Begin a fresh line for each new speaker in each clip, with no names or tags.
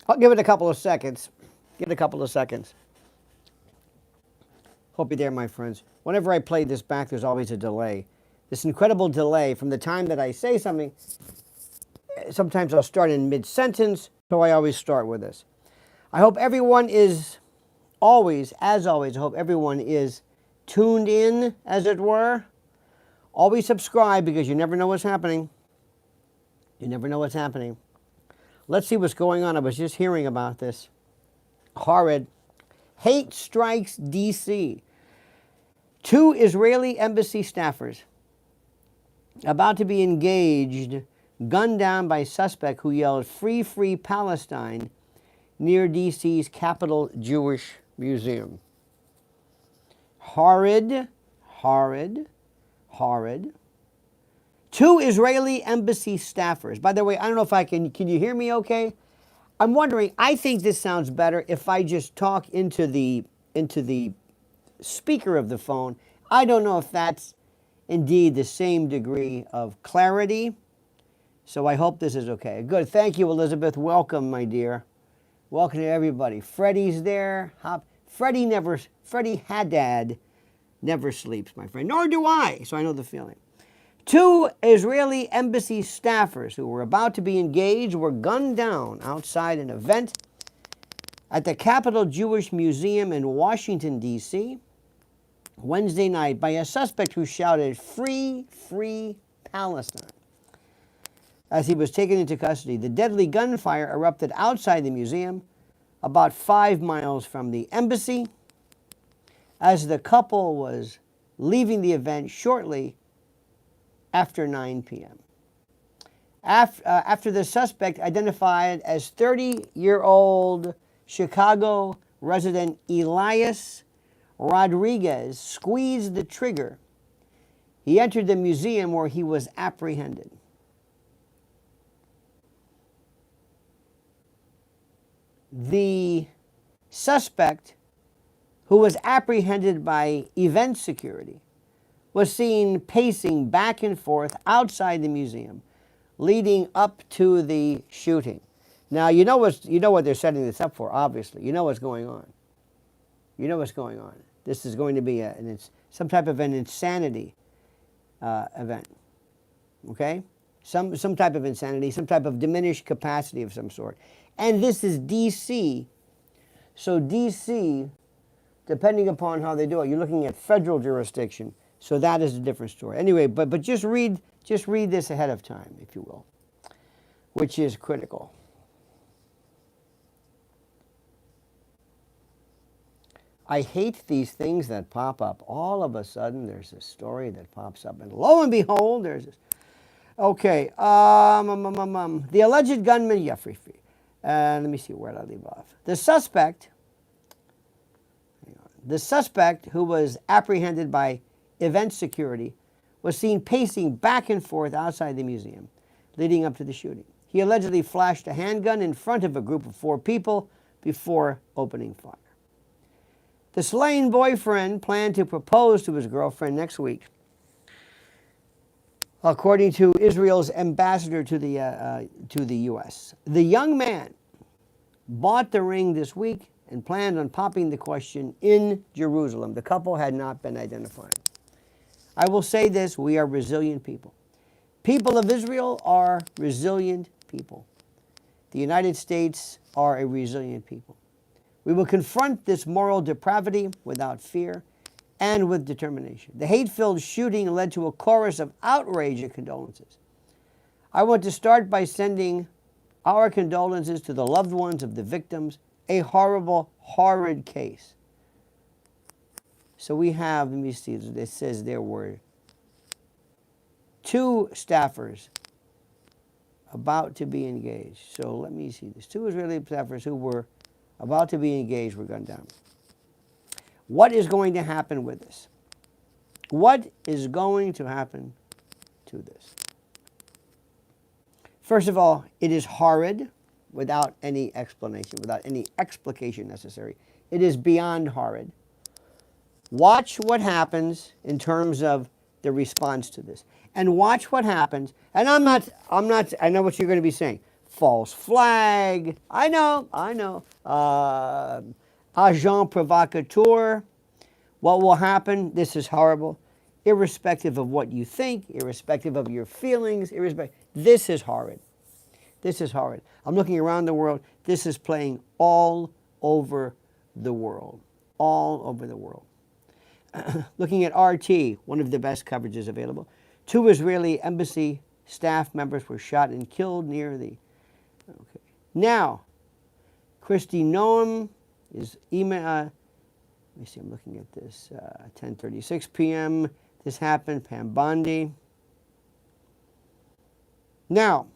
I'll give it a couple of seconds. Give it a couple of seconds. Hope you're there, my friends. Whenever I play this back, there's always a delay. This incredible delay from the time that I say something. Sometimes I'll start in mid-sentence, so I always start with this. I hope everyone is always, as always, I hope everyone is tuned in, as it were. Always subscribe because you never know what's happening. You never know what's happening. Let's see what's going on. I was just hearing about this. Horrid. Hate strikes D.C. 2 Israeli embassy staffers about to be engaged, gunned down by suspect who yelled, "Free, free Palestine," near D.C.'s Capitol Jewish Museum. Horrid, horrid, horrid. 2 Israeli embassy staffers. By the way, I don't know if I can you hear me okay? I'm wondering, I think this sounds better if I just talk into the speaker of the phone. I don't know if that's indeed the same degree of clarity. So I hope this is okay. Good. Thank you, Elizabeth. Welcome, my dear. Welcome to everybody. Freddie's there. Freddie Haddad never sleeps, my friend. Nor do I, so I know the feeling. 2 Israeli embassy staffers who were about to be engaged were gunned down outside an event at the Capitol Jewish Museum in Washington, D.C. Wednesday night by a suspect who shouted, "Free, free Palestine," as he was taken into custody. The deadly gunfire erupted outside the museum, about 5 miles from the embassy, as the couple was leaving the event shortly after 9 p.m. After the suspect, identified as 30-year-old Chicago resident Elias Rodriguez, squeezed the trigger, he entered the museum where he was apprehended. The suspect, who was apprehended by event security, was seen pacing back and forth outside the museum, leading up to the shooting. Now, you know what they're setting this up for, obviously. You know what's going on. You know what's going on. This is going to be some type of an insanity event, okay? Some type of insanity, some type of diminished capacity of some sort. And this is D.C., so D.C., depending upon how they do it, you're looking at federal jurisdiction. So that is a different story. Anyway, but just read this ahead of time, if you will, which is critical. I hate these things that pop up. All of a sudden, there's a story that pops up, and lo and behold, there's this. Okay, the alleged gunman, yeah, free. Let me see, where did I leave off? The suspect, who was apprehended by event security, was seen pacing back and forth outside the museum leading up to the shooting. He allegedly flashed a handgun in front of a group of 4 people before opening fire. The slain boyfriend planned to propose to his girlfriend next week, according to Israel's ambassador to the U.S. The young man bought the ring this week and planned on popping the question in Jerusalem. The couple had not been identified. I will say this, we are resilient people. People of Israel are resilient people. The United States are a resilient people. We will confront this moral depravity without fear and with determination. The hate-filled shooting led to a chorus of outrage and condolences. I want to start by sending our condolences to the loved ones of the victims. A horrible, horrid case. So we have, let me see, it says there were 2 staffers about to be engaged. So let me see this. 2 Israeli staffers who were about to be engaged were gunned down. What is going to happen with this? What is going to happen to this? First of all, it is horrid without any explanation, without any explication necessary. It is beyond horrid. Watch what happens in terms of the response to this. And watch what happens. And I know what you're going to be saying. false flag. I know. Agent provocateur. What will happen? This is horrible. Irrespective of what you think, irrespective of your feelings, this is horrid. This is horrid. I'm looking around the world. This is playing all over the world. All over the world. Looking at RT, one of the best coverages available. 2 Israeli embassy staff members were shot and killed near the... Okay. Now, Christy Noam is email... let me see, I'm looking at this. 10:36 p.m. This happened. Pam Bondi. Now,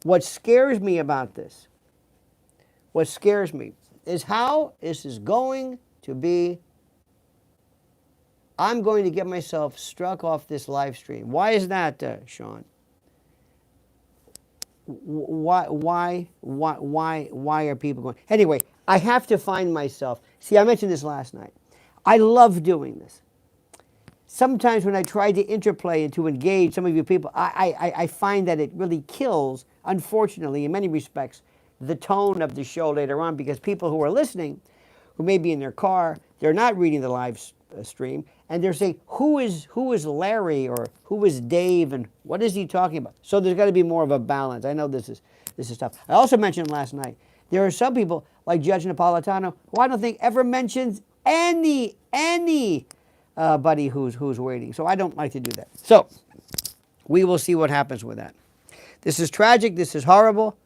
what scares me about this, what scares me, is how this is going to be. I'm going to get myself struck off this live stream. Why is that, Sean? Why are people going? Anyway, I have to find myself. See, I mentioned this last night. I love doing this. Sometimes when I try to interplay and to engage some of you people, I find that it really kills, unfortunately, in many respects, the tone of the show later on, because people who are listening, who may be in their car, they're not reading the live stream, and they're saying, who is Larry, or who is Dave, and what is he talking about? So there's got to be more of a balance. I know this is tough. I also mentioned last night, there are some people, like Judge Napolitano, who I don't think ever mentions anybody who's waiting. So I don't like to do that. So we will see what happens with that. This is tragic. This is horrible.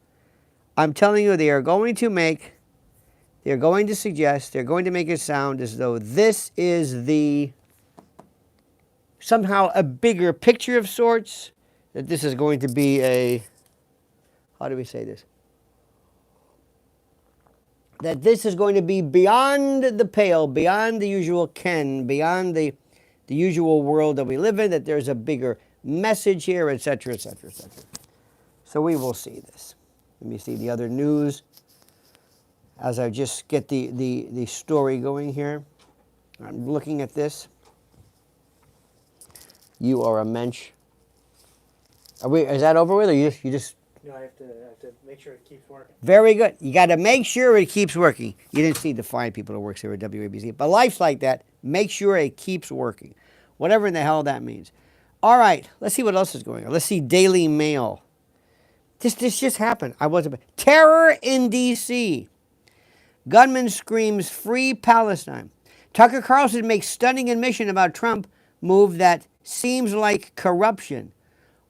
I'm telling you, they are going to suggest, they're going to make it sound as though this is somehow a bigger picture of sorts, that this is going to be how do we say this? That this is going to be beyond the pale, beyond the usual ken, beyond the usual world that we live in, that there's a bigger message here, etc., etc., etc. So we will see this. Let me see the other news as I just get the story going here. I'm looking at this. You are a mensch. Is that over with, or you just...
No, I have to make sure it keeps working.
Very good. You got to make sure it keeps working. You didn't see the fine people who works here at WABC. But life's like that. Make sure it keeps working. Whatever in the hell that means. All right. Let's see what else is going on. Let's see Daily Mail. This just happened. Terror in D.C. Gunman screams free Palestine. Tucker Carlson makes stunning admission about Trump move that seems like corruption.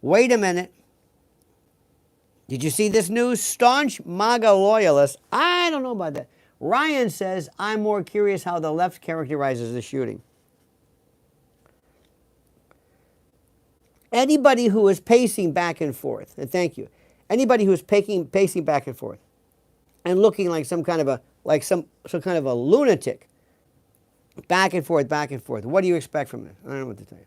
Wait a minute. Did you see this news? Staunch MAGA loyalists. I don't know about that. Ryan says, I'm more curious how the left characterizes the shooting. Anybody who is pacing back and forth, and thank you, anybody who is pacing back and forth and looking like some kind of a lunatic, back and forth, what do you expect from this? I don't know what to tell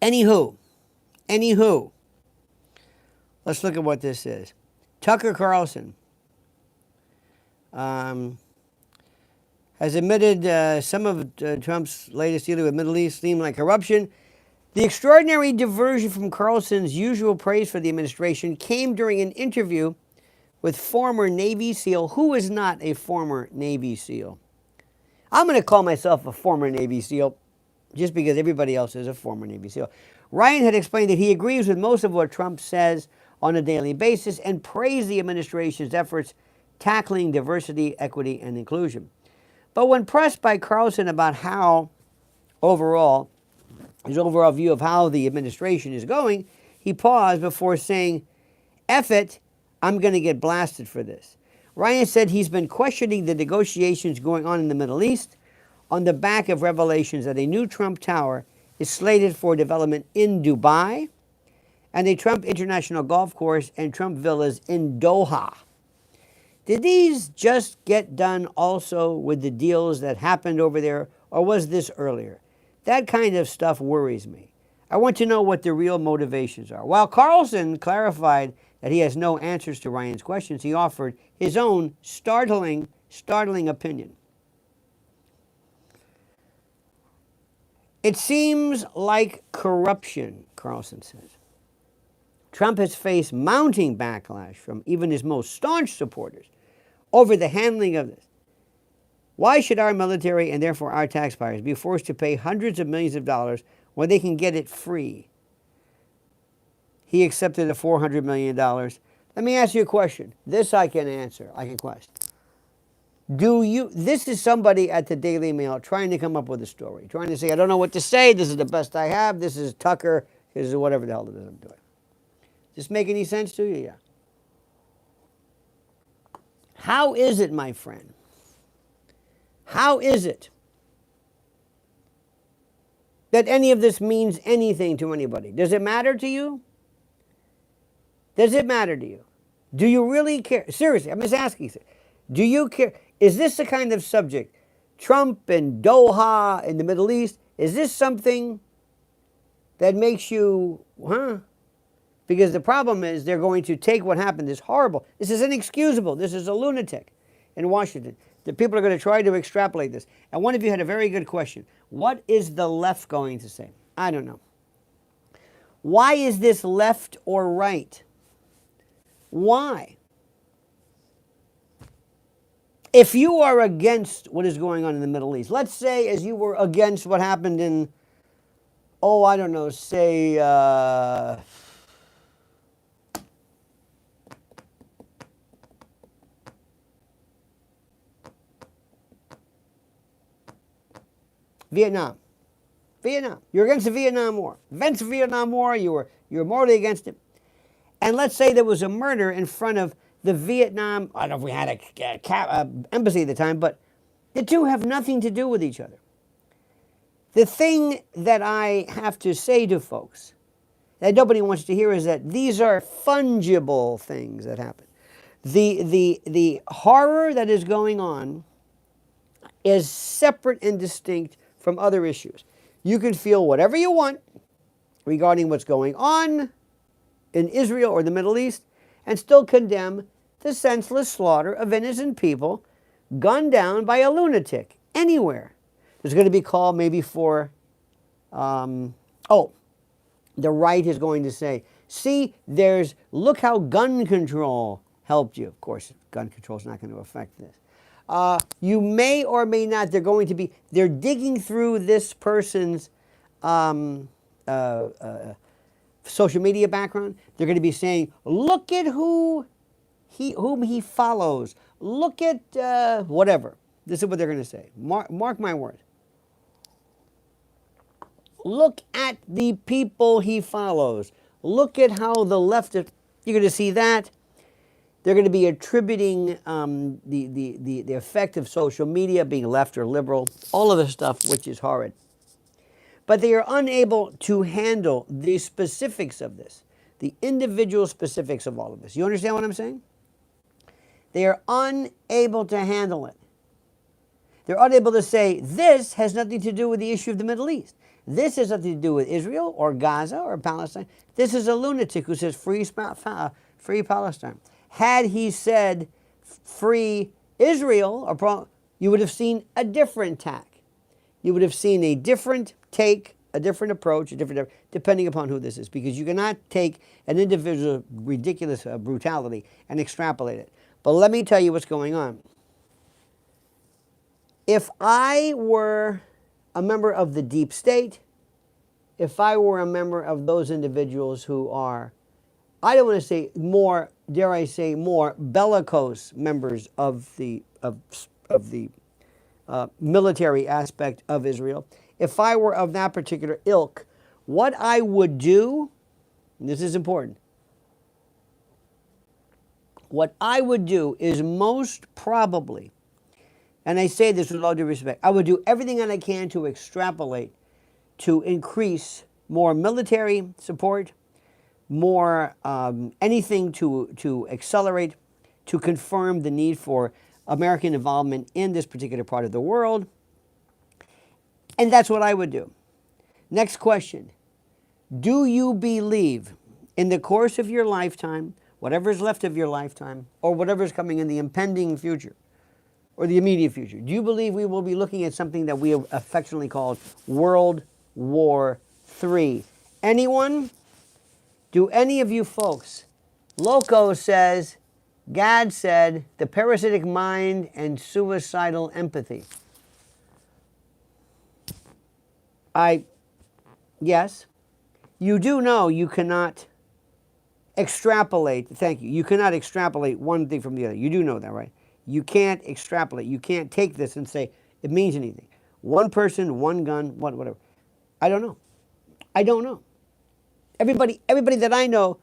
you. Anywho, let's look at what this is. Tucker Carlson has admitted some of Trump's latest dealing with Middle East seemed like corruption. The extraordinary diversion from Carlson's usual praise for the administration came during an interview with former Navy SEAL. Who is not a former Navy SEAL? I'm going to call myself a former Navy SEAL just because everybody else is a former Navy SEAL. Ryan had explained that he agrees with most of what Trump says on a daily basis and praised the administration's efforts tackling diversity, equity, and inclusion. But when pressed by Carlson about his overall view of how the administration is going, he paused before saying, F it, I'm going to get blasted for this. Ryan said he's been questioning the negotiations going on in the Middle East on the back of revelations that a new Trump Tower is slated for development in Dubai and a Trump International Golf Course and Trump Villas in Doha. Did these just get done also with the deals that happened over there, or was this earlier? That kind of stuff worries me. I want to know what the real motivations are. While Carlson clarified that he has no answers to Ryan's questions, he offered his own startling opinion. It seems like corruption. Carlson says. Trump has faced mounting backlash from even his most staunch supporters over the handling of this. Why should our military and therefore our taxpayers be forced to pay hundreds of millions of dollars when they can get it free? He accepted the $400 million. Let me ask you a question. This I can answer. I can question. This is somebody at the Daily Mail trying to come up with a story, trying to say, I don't know what to say. This is the best I have. This is Tucker. This is whatever the hell it is I'm doing. Does this make any sense to you? Yeah. How is it, my friend? How is it that any of this means anything to anybody? Does it matter to you? Does it matter to you? Do you really care? Seriously, I'm just asking you. Do you care? Is this the kind of subject, Trump and Doha in the Middle East, is this something that makes you, Because the problem is they're going to take what happened, this horrible, this is inexcusable, this is a lunatic in Washington. The people are going to try to extrapolate this. And one of you had a very good question. What is the left going to say? I don't know. Why is this left or right? Why? If you are against what is going on in the Middle East, let's say as you were against what happened in, I don't know, say, Vietnam. You're against the Vietnam War. Against the Vietnam War, you're morally against it. And let's say there was a murder in front of the Vietnam, I don't know if we had an embassy at the time, but the two have nothing to do with each other. The thing that I have to say to folks that nobody wants to hear is that these are fungible things that happen. The horror that is going on is separate and distinct from other issues. You can feel whatever you want regarding what's going on in Israel or the Middle East and still condemn the senseless slaughter of innocent people gunned down by a lunatic anywhere. There's going to be call maybe for, the right is going to say, see, look how gun control helped you. Of course, gun control is not going to affect this. You may or may not, they're digging through this person's social media background. They're going to be saying, look at whom he follows. Look at whatever. This is what they're going to say. Mark my words. Look at the people he follows. Look at how the left, you're going to see that. They're going to be attributing the effect of social media being left or liberal, all of the stuff which is horrid. But they are unable to handle the specifics of this, the individual specifics of all of this. You understand what I'm saying? They are unable to handle it. They're unable to say, this has nothing to do with the issue of the Middle East. This has nothing to do with Israel or Gaza or Palestine. This is a lunatic who says free Palestine. Had he said free Israel, you would have seen a different tack. You would have seen a different take, a different approach, depending upon who this is. Because you cannot take an individual ridiculous brutality and extrapolate it. But let me tell you what's going on. If I were a member of the deep state, if I were a member of those individuals who are, I don't want to say more, dare I say more, bellicose members of the military aspect of Israel, if I were of that particular ilk, what I would do, and this is important, what I would do is most probably, and I say this with all due respect, I would do everything that I can to extrapolate, to increase more military support, more anything to accelerate, to confirm the need for American involvement in this particular part of the world. And that's what I would do. Next question. Do you believe in the course of your lifetime, whatever is left of your lifetime, or whatever is coming in the impending future, or the immediate future, do you believe we will be looking at something that we have affectionately called World War III? Anyone? Do any of you folks? Loco says, Gad said, the parasitic mind and suicidal empathy. Yes. You do know you cannot extrapolate, thank you, you cannot extrapolate one thing from the other. You do know that, right? You can't extrapolate. You can't take this and say it means anything. One person, one gun, whatever. I don't know. I don't know. Everybody that I know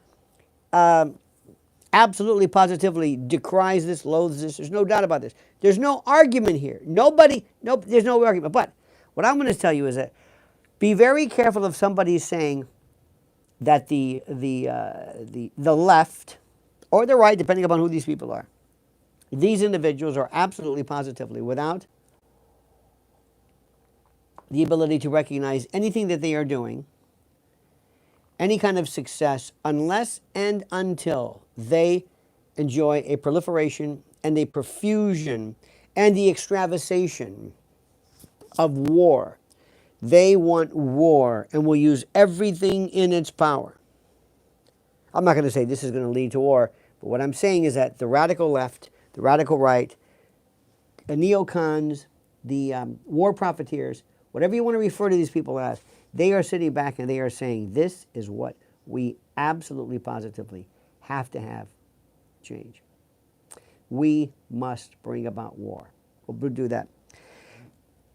absolutely positively decries this, loathes this. There's no doubt about this. There's no argument here. There's no argument. But what I'm going to tell you is that be very careful if somebody's saying that the left or the right, depending upon who these people are, these individuals are absolutely positively without the ability to recognize anything that they are doing, any kind of success, unless and until they enjoy a proliferation and a profusion and the extravasation of war. They want war and will use everything in its power. I'm not going to say this is going to lead to war, but what I'm saying is that the radical left, the radical right, the neocons, the war profiteers, whatever you want to refer to these people as, they are sitting back and they are saying this is what we absolutely positively have to have change. We must bring about war. We'll do that.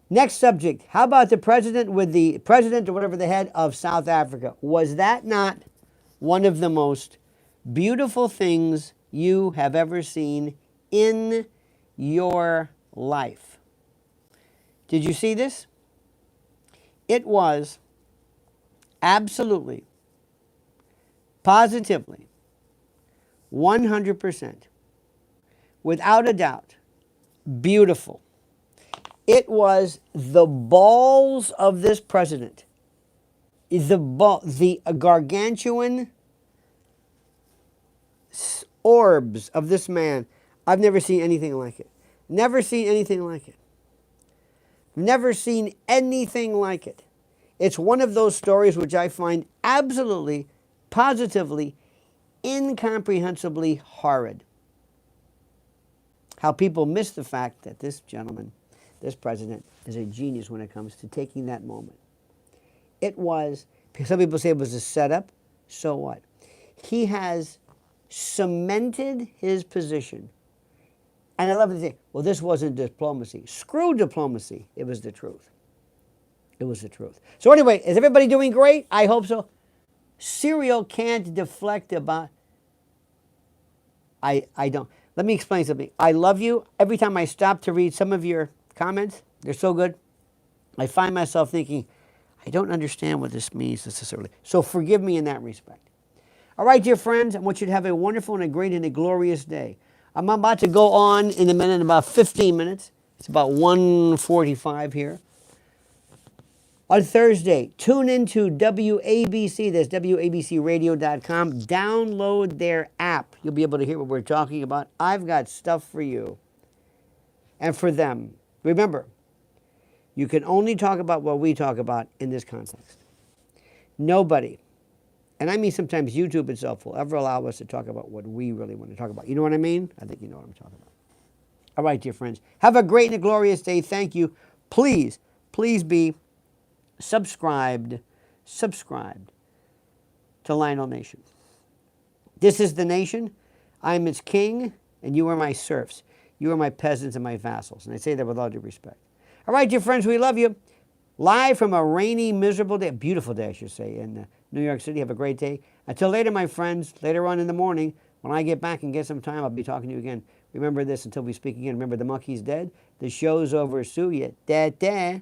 Next subject. How about the president with the president or whatever the head of South Africa? Was that not one of the most beautiful things you have ever seen in your life? Did you see this? It was absolutely, positively, 100%, without a doubt, beautiful. It was the balls of this president, the gargantuan orbs of this man. I've never seen anything like it. Never seen anything like it. Never seen anything like it. It's one of those stories which I find absolutely, positively, incomprehensibly horrid. How people miss the fact that this gentleman, this president, is a genius when it comes to taking that moment. It was, some people say it was a setup. So what? He has cemented his position. And I love to think, well, this wasn't diplomacy. Screw diplomacy. It was the truth. It was the truth. So anyway, is everybody doing great? I hope so. Serial can't deflect about... I don't. Let me explain something. I love you. Every time I stop to read some of your comments, they're so good. I find myself thinking, I don't understand what this means necessarily. So forgive me in that respect. All right, dear friends, I want you to have a wonderful and a great and a glorious day. I'm about to go on in a minute, in about 15 minutes. It's about 1:45 here. On Thursday, tune into WABC, that's WABCradio.com. Download their app. You'll be able to hear what we're talking about. I've got stuff for you and for them. Remember, you can only talk about what we talk about in this context. Nobody, and I mean sometimes YouTube itself, will ever allow us to talk about what we really want to talk about. You know what I mean? I think you know what I'm talking about. All right, dear friends. Have a great and a glorious day. Thank you. Please, please be subscribed to Lionel Nation. This is the nation. I am its king, and you are my serfs. You are my peasants and my vassals. And I say that with all due respect. All right, dear friends, we love you. Live from a rainy, miserable day, beautiful day, I should say, in New York City. Have a great day. Until later, my friends, later on in the morning, when I get back and get some time, I'll be talking to you again. Remember this until we speak again. Remember, the monkey's dead. The show's over. Sue ya. Da-da.